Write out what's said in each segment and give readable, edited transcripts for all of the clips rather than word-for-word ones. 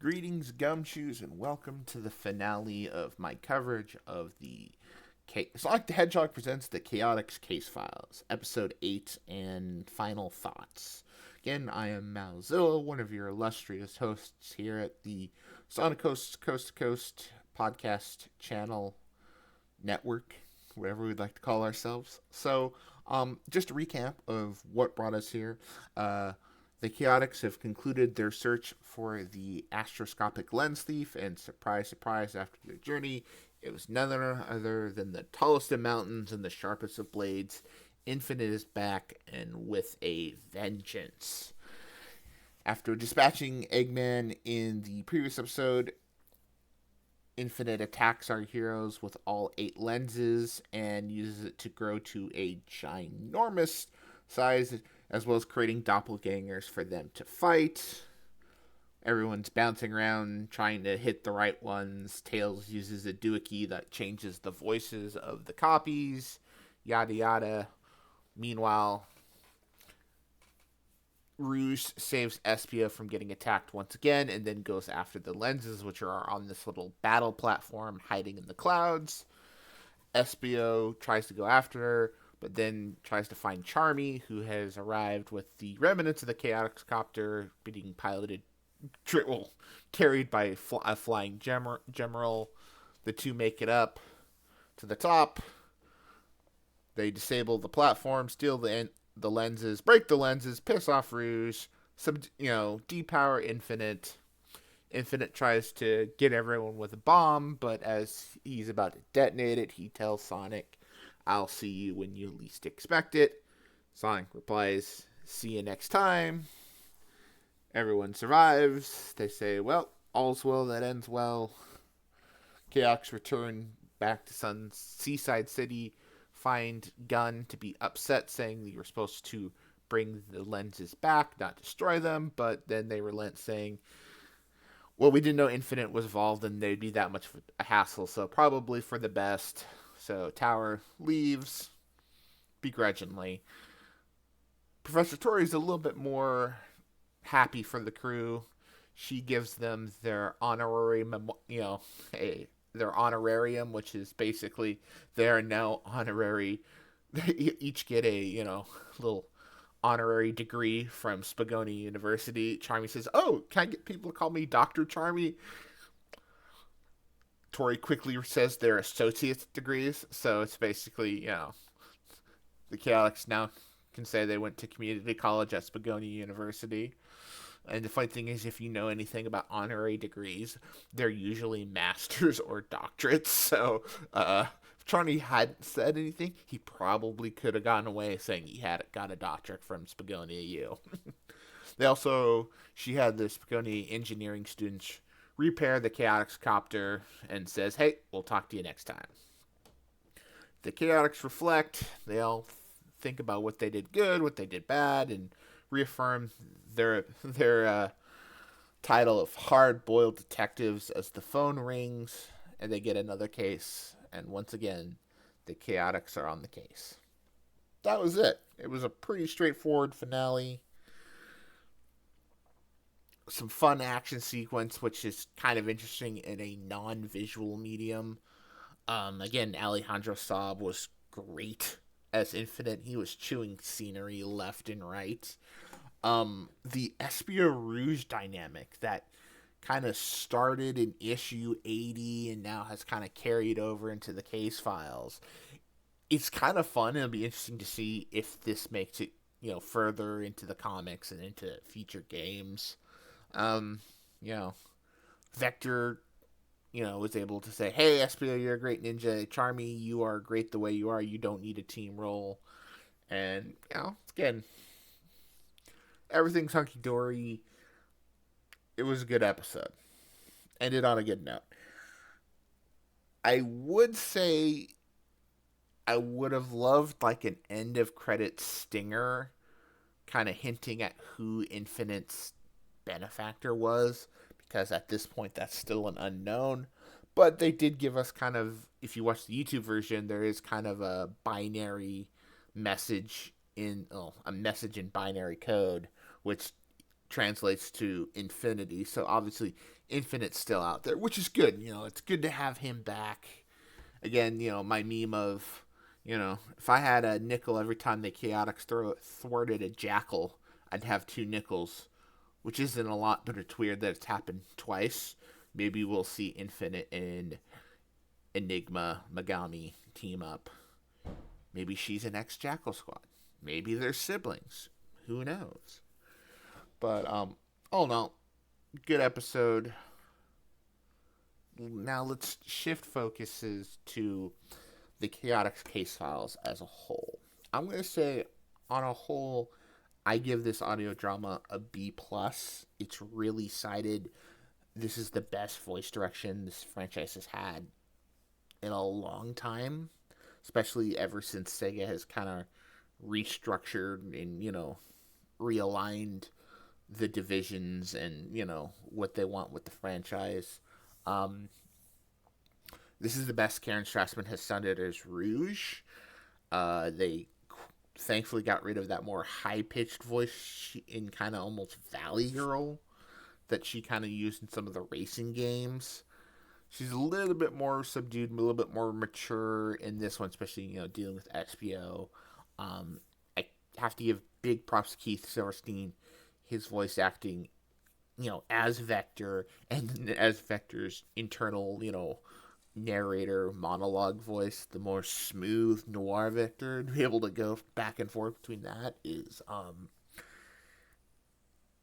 Greetings, gumshoes, and welcome to the finale of my coverage of the Sonic the Hedgehog presents the Chaotix Casefiles, Episode 8 and Final Thoughts. Again, I am Malzilla, one of your illustrious hosts here at the Sonic Coast to Coast podcast channel network, whatever we'd like to call ourselves. Just a recap of what brought us here. The Chaotix have concluded their search for the astroscopic lens thief, and surprise, surprise, after their journey, it was none other than the tallest of mountains and the sharpest of blades. Infinite is back, and with a vengeance. After dispatching Eggman in the previous episode, Infinite attacks our heroes with all 8 lenses and uses it to grow to a ginormous size, as well as creating doppelgangers for them to fight. Everyone's bouncing around trying to hit the right ones. Tails uses a doohickey that changes the voices of the copies. Yada yada. Meanwhile, Rouge saves Espio from getting attacked once again and then goes after the lenses, which are on this little battle platform hiding in the clouds. Espio tries to go after her, but then tries to find Charmy, who has arrived with the remnants of the Chaotix copter being piloted, carried by a flying general. The two make it up to the top. They disable the platform, steal the lenses, break the lenses, piss off Rouge, depower Infinite. Infinite tries to get everyone with a bomb, but as he's about to detonate it, he tells Sonic, "I'll see you when you least expect it." Sonic replies, "See you next time." Everyone survives. They say, "Well, all's well that ends well." Chaotix return back to Seaside City, find Gun to be upset, saying that you're supposed to bring the lenses back, not destroy them, but then they relent, saying, "Well, we didn't know Infinite was involved and they'd be that much of a hassle, so probably for the best." So Tower leaves begrudgingly. Professor Tori's a little bit more happy for the crew. She gives them their honorarium, their honorarium, which is basically they are now honorary. They each get a little honorary degree from Spagoni University. Charmy says, "Oh, can I get people to call me Dr. Charmy?" Tori quickly says they're associate's degrees, so it's basically, the Chaotix now can say they went to community college at Spagoni University. And the funny thing is, if you know anything about honorary degrees, they're usually masters or doctorates. So, if Charlie hadn't said anything, he probably could have gotten away saying he had got a doctorate from Spagoni U. She had the Spagoni engineering students repair the Chaotix copter and says, "Hey, we'll talk to you next time." The Chaotix reflect. They all think about what they did good, what they did bad, and reaffirm their title of hard-boiled detectives as the phone rings and they get another case. And once again, the Chaotix are on the case. That was it. It was a pretty straightforward finale. Some fun action sequence, which is kind of interesting in a non-visual medium. Again, Alejandro Saab was great as Infinite. He was chewing scenery left and right. The Espio Rouge dynamic that kind of started in issue 80 and now has kind of carried over into the case files. It's kind of fun. It'll be interesting to see if this makes it, further into the comics and into future games. Vector, was able to say, "Hey, Espio, you're a great ninja. Charmy, you are great the way you are. You don't need a team role." And, again, everything's hunky-dory. It was a good episode. Ended on a good note. I would say I would have loved like an end of credit stinger, kind of hinting at who Infinite's benefactor was, because at this point that's still an unknown. But they did give us kind of, if you watch the YouTube version, there is kind of a binary message a message in binary code, which translates to infinity. So obviously, Infinite's still out there, which is good. It's good to have him back. Again, my meme of, if I had a nickel every time the Chaotix thwarted a jackal, I'd have 2 nickels, which isn't a lot, but it's weird that it's happened twice. Maybe we'll see Infinite and Enigma Megami team up. Maybe she's an ex-Jackal Squad. Maybe they're siblings. Who knows? But, all in all, good episode. Now let's shift focuses to the Chaotix Casefiles as a whole. I'm going to say, on a whole, I give this audio drama a B+. It's really cited. This is the best voice direction this franchise has had in a long time, especially ever since Sega has kind of restructured and, realigned the divisions and, what they want with the franchise. This is the best Karen Strassman has sounded as Rouge. They thankfully got rid of that more high-pitched voice in kind of almost Valley Girl that she kind of used in some of the racing games. She's a little bit more subdued, a little bit more mature in this one, especially, dealing with SPO. I have to give big props to Keith Silverstein, his voice acting, as Vector, and as Vector's internal, narrator monologue voice, the more smooth noir Vector, to be able to go back and forth between that is,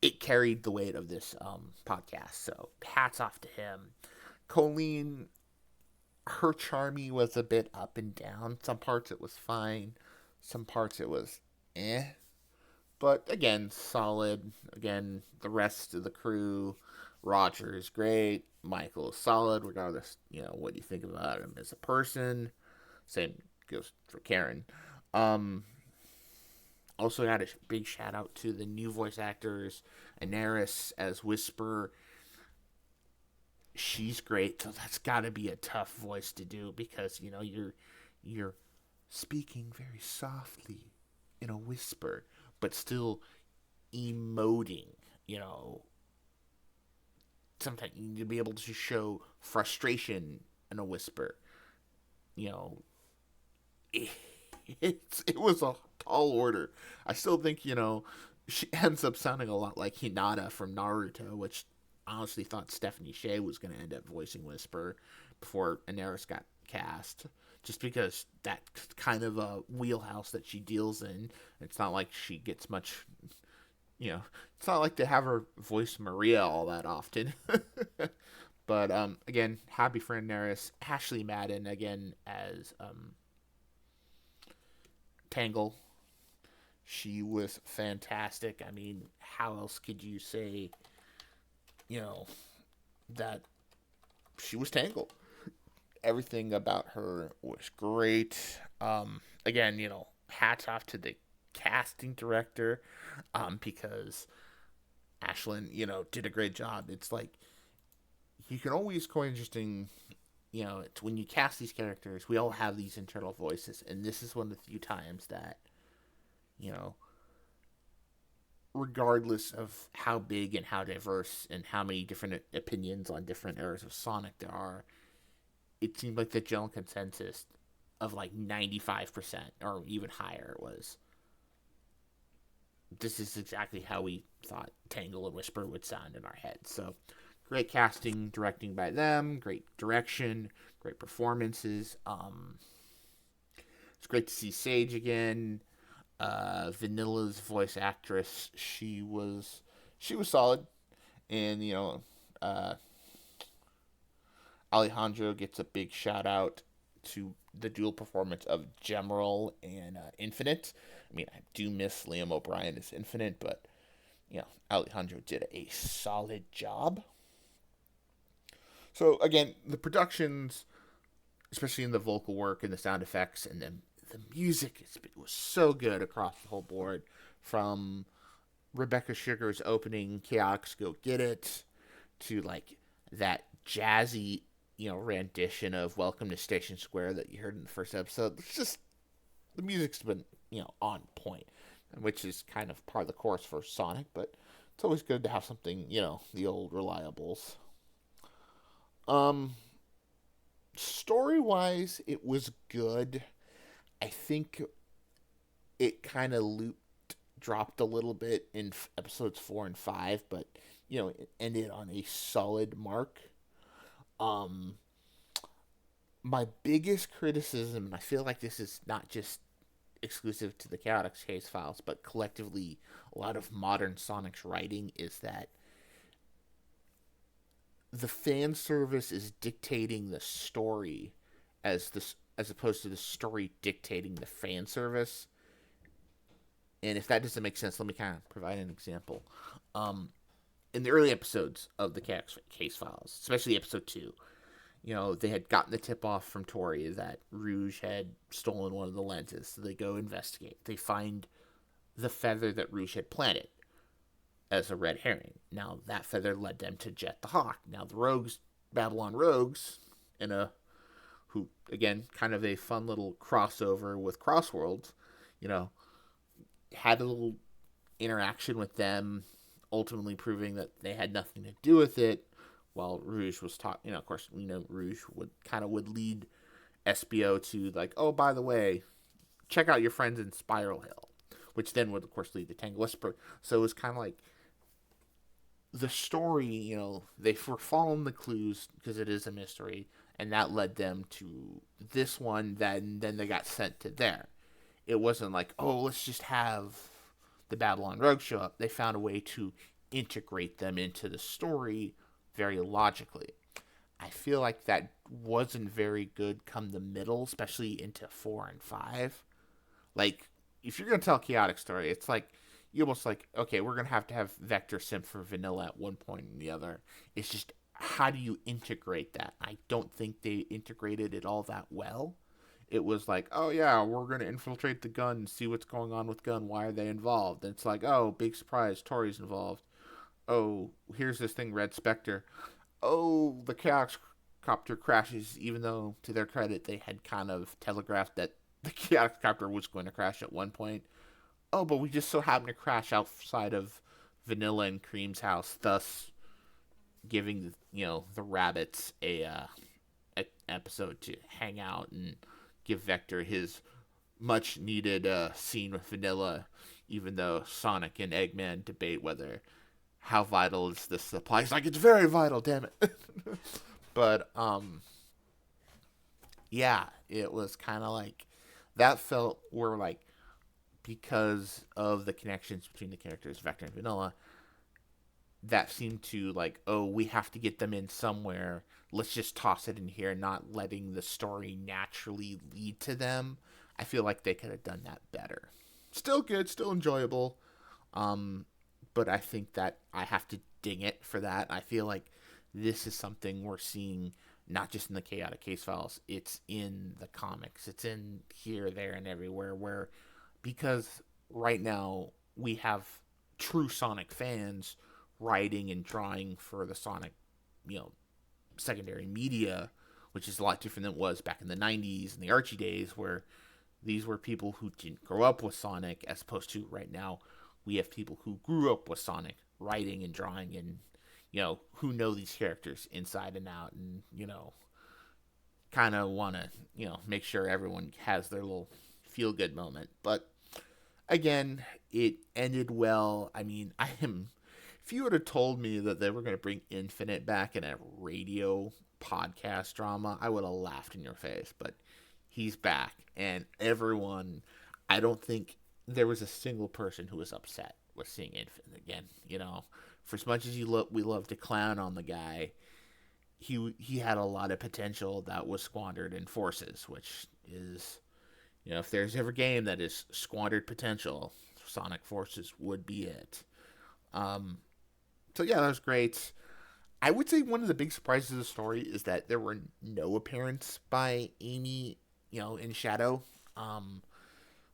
it carried the weight of this podcast, so hats off to him. Colleen, her charmy was a bit up and down. Some parts it was fine. Some parts it was But again, solid. Again, the rest of the crew, Roger is great. Michael is solid, regardless, what you think about him as a person. Same goes for Karen. Also got a big shout out to the new voice actors. Inaris as Whisper. She's great, so that's got to be a tough voice to do because you're speaking very softly in a whisper, but still emoting. Sometimes you need to be able to show frustration in a whisper. It was a tall order. I still think she ends up sounding a lot like Hinata from Naruto, which honestly thought Stephanie Sheh was going to end up voicing Whisper before Inaris got cast, just because that's kind of a wheelhouse that she deals in. It's not like she gets much, it's not like they have her voice Maria all that often. But again, happy for Inaris. Ashley Madden again as Tangle. She was fantastic. I mean, how else could you say that she was Tangle? Everything about her was great. Again, hats off to the casting director, because Ashlyn, did a great job. It's like, you can always go interesting, it's when you cast these characters, we all have these internal voices, and this is one of the few times that, regardless of how big and how diverse and how many different opinions on different eras of Sonic there are, it seemed like the general consensus of like 95% or even higher was, this is exactly how we thought Tangle and Whisper would sound in our heads. So great casting, directing by them, great direction, great performances. It's great to see Sage again. Vanilla's voice actress, she was solid, and Alejandro gets a big shout out to the dual performance of Gemerald and Infinite. I mean, I do miss Liam O'Brien as Infinite, but Alejandro did a solid job. So again, the productions, especially in the vocal work and the sound effects and the music, was so good across the whole board. From Rebecca Sugar's opening Chaotix Go Get It to like that jazzy, rendition of Welcome to Station Square that you heard in the first episode. It's just, the music's been, on point, which is kind of part of the course for Sonic, but it's always good to have something, the old reliables. Um, Story wise, it was good. I think it kind of dropped a little bit in episodes 4 and 5, but it ended on a solid mark. Um, my biggest criticism, and I feel like this is not just exclusive to the Chaotix Case Files, but collectively a lot of modern Sonic's writing, is that the fan service is dictating the story as opposed to the story dictating the fan service. And if that doesn't make sense, let me kind of provide an example. Um, in the early episodes of the Case Files, especially episode 2, they had gotten the tip off from Tori that Rouge had stolen one of the lenses. So they go investigate. They find the feather that Rouge had planted as a red herring. Now, that feather led them to Jet the Hawk. Now, the rogues, Babylon rogues, who, again, kind of a fun little crossover with Crossworlds, had a little interaction with them, ultimately proving that they had nothing to do with it, while Rouge was taught, of course, Rouge would lead SBO to, like, oh, by the way, check out your friends in Spiral Hill, which then would, of course, lead to Tangle Whisper. So it was kind of like the story, they were following the clues because it is a mystery, and that led them to this one, then they got sent to there. It wasn't like, oh, let's just have the Babylon Rogue show up. They found a way to integrate them into the story very logically. I feel like that wasn't very good come the middle, especially into 4 and 5. Like, if you're going to tell a chaotic story, it's like, you almost like, okay, we're going to have Vector Sim for vanilla at one point or the other. It's just, how do you integrate that? I don't think they integrated it all that well. It was like, oh yeah, we're going to infiltrate the gun and see what's going on with gun. Why are they involved? And it's like, oh, big surprise, Tori's involved. Oh, here's this thing, Red Spectre. Oh, the Chaos Copter crashes, even though, to their credit, they had kind of telegraphed that the Chaos Copter was going to crash at one point. Oh, but we just so happened to crash outside of Vanilla and Cream's house, thus giving, the rabbits a episode to hang out and give Vector his much needed scene with Vanilla, even though Sonic and Eggman debate whether how vital is this supply. He's like, it's very vital, damn it. But yeah, it was kind of like that felt where, like, because of the connections between the characters Vector and Vanilla, that seemed to, like, oh, we have to get them in somewhere. Let's just toss it in here, not letting the story naturally lead to them. I feel like they could have done that better. Still good, still enjoyable. But I think that I have to ding it for that. I feel like this is something we're seeing not just in the Chaotic Case Files. It's in the comics. It's in here, there, and everywhere. Where, because right now we have true Sonic fans writing and drawing for the Sonic, secondary media, which is a lot different than it was back in the 90s and the Archie days, where these were people who didn't grow up with Sonic, as opposed to right now we have people who grew up with Sonic writing and drawing and, who know these characters inside and out, and, kind of want to, make sure everyone has their little feel good moment. But again, it ended well. I mean, if you would have told me that they were going to bring Infinite back in a radio podcast drama, I would have laughed in your face. But he's back, and everyone, I don't think there was a single person who was upset with seeing Infinite again. For as much as we love to clown on the guy, he had a lot of potential that was squandered in Forces, which is, if there's ever a game that is squandered potential, Sonic Forces would be it. So yeah, that was great. I would say one of the big surprises of the story is that there were no appearance by Amy, in Shadow,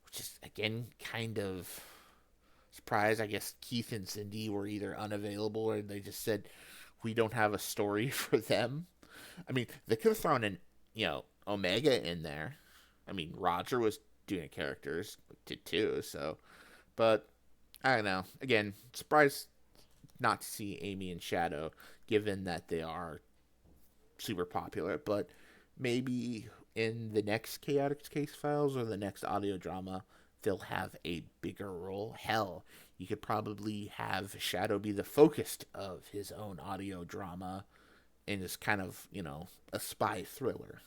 which is, again, kind of surprised. I guess Keith and Cindy were either unavailable or they just said, we don't have a story for them. I mean, they could have thrown in, Omega in there. I mean, Roger was doing characters, did too, so. But, I don't know. Again, surprised not to see Amy and Shadow, given that they are super popular. But maybe in the next Chaotix Casefiles or the next audio drama, they'll have a bigger role. Hell, you could probably have Shadow be the focus of his own audio drama and just kind of, a spy thriller.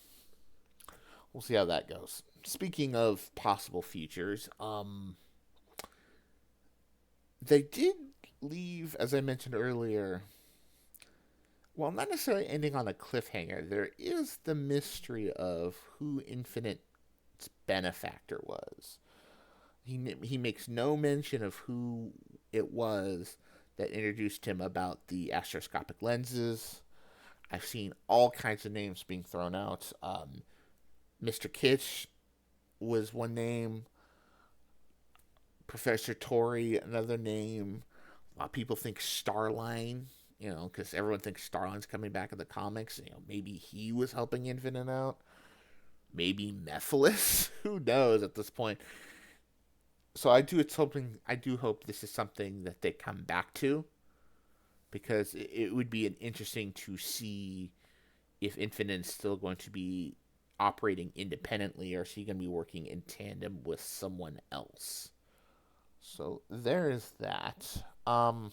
We'll see how that goes. Speaking of possible futures, they did leave, as I mentioned earlier, well, not necessarily ending on a cliffhanger. There is the mystery of who Infinite's benefactor was. He makes no mention of who it was that introduced him about the astroscopic lenses. I've seen all kinds of names being thrown out. Mr. Kitsch was one name. Professor Tori, another name. A lot of people think Starline, because everyone thinks Starline's coming back in the comics. Maybe he was helping Infinite out. Maybe Mephiles. Who knows at this point? So I do hope this is something that they come back to, because it would be interesting to see if Infinite is still going to be operating independently, or is he going to be working in tandem with someone else. So there is that. But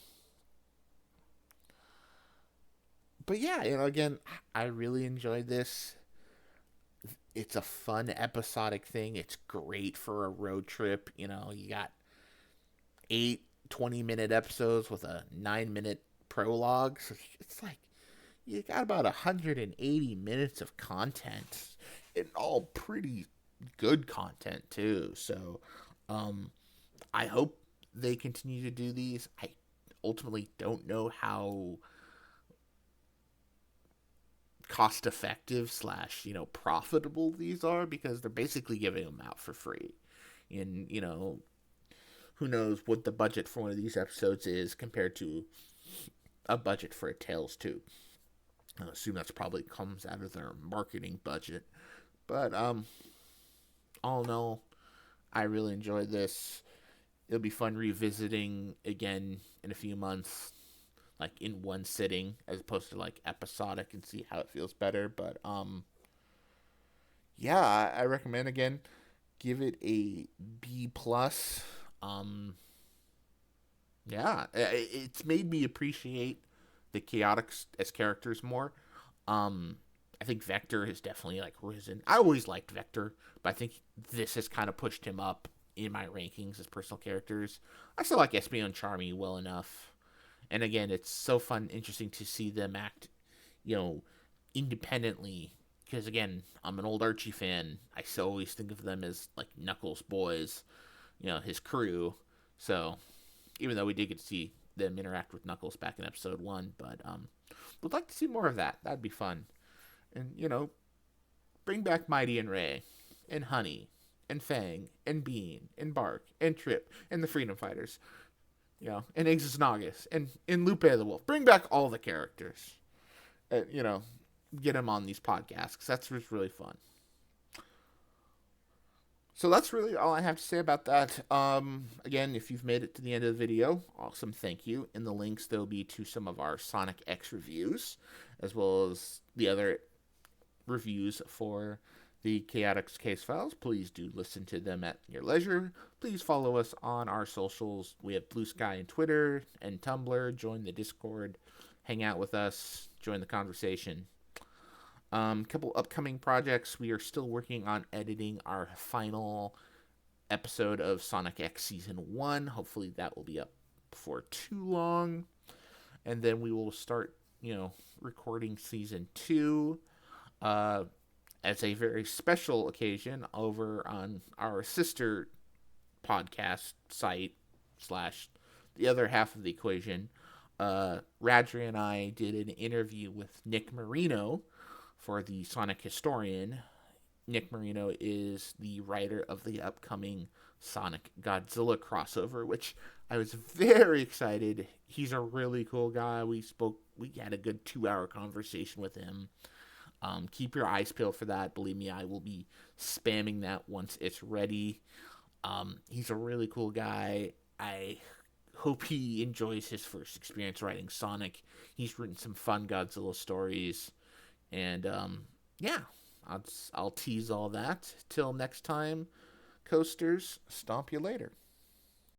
yeah, again, I really enjoyed this. It's a fun episodic thing. It's great for a road trip. You got 8 20-minute episodes with a 9-minute prologue. So it's like you got about 180 minutes of content, and all pretty good content too. So I hope they continue to do these. I ultimately don't know how cost effective / profitable these are, because they're basically giving them out for free. And, who knows what the budget for one of these episodes is compared to a budget for a Tales 2. I assume that's probably comes out of their marketing budget. But, all in all, I really enjoyed this. It'll be fun revisiting again in a few months, like in one sitting, as opposed to like episodic, and see how it feels better. But yeah, I recommend, again, give it a B plus. Yeah, it's made me appreciate the Chaotix as characters more. I think Vector has definitely risen. I always liked Vector, but I think this has kind of pushed him up in my rankings as personal characters. I still like Espio and Charmy well enough. And again, it's so fun, interesting to see them act, independently. Because again, I'm an old Archie fan. I still always think of them as like Knuckles' boys, his crew. So even though we did get to see them interact with Knuckles back in episode 1, but would like to see more of that. That'd be fun. And bring back Mighty and Ray, and Honey, and Fang, and Bean, and Bark, and Trip, and the Freedom Fighters, and Aegis Nagus, and Lupe the Wolf. Bring back all the characters. Get them on these podcasts, because that's just really fun. So that's really all I have to say about that. Again, if you've made it to the end of the video, awesome, thank you. In the links, there'll be to some of our Sonic X reviews, as well as the other reviews for the Chaotix Casefiles. Please do listen to them at your leisure. Please follow us on our socials. We have Blue Sky and Twitter and Tumblr. Join the Discord. Hang out with us. Join the conversation. Couple upcoming projects. We are still working on editing our final episode of Sonic X Season 1. Hopefully that will be up before too long. And then we will start, recording Season 2. As a very special occasion over on our sister podcast site / the other half of the equation. Radri and I did an interview with Nick Marino for the Sonic Historian. Nick Marino is the writer of the upcoming Sonic Godzilla crossover, which I was very excited. He's a really cool guy. We had a good 2-hour conversation with him. Keep your eyes peeled for that. Believe me, I will be spamming that once it's ready. He's a really cool guy. I hope he enjoys his first experience writing Sonic. He's written some fun Godzilla stories, and yeah, I'll tease all that. Till next time, coasters. Stomp you later.